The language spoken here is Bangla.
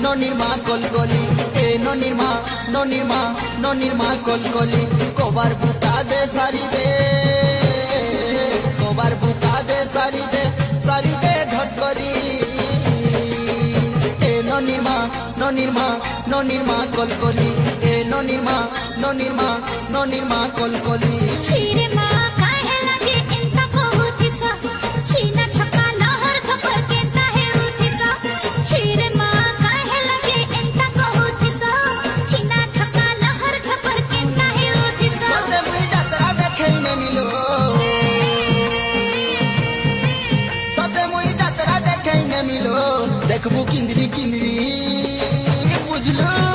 ননির মা কলকলি এ ননির মা কলকলি কবার বুতা দে সারি দে কবার বুতা দে সারি দে ঝট করি এ ননির মা কলকলি এ ননির মা কলকলি ছিরে মা কাহেলা যে এন্তা কহুতিসা ছিনা ছকা লহর ছপর কেন্তা হেউতিসা ছিরে মা কাহেলা যে এন্তা কহুতিসা ছিনা ছকা লহর ছপর কেন্তা হেউতিসা তোতে মুই যাত্রা দেখাই নে মিলো তোতে মুই যাত্রা দেখাই নে মিলো দেখবু কিন্দ্রি বুঝলো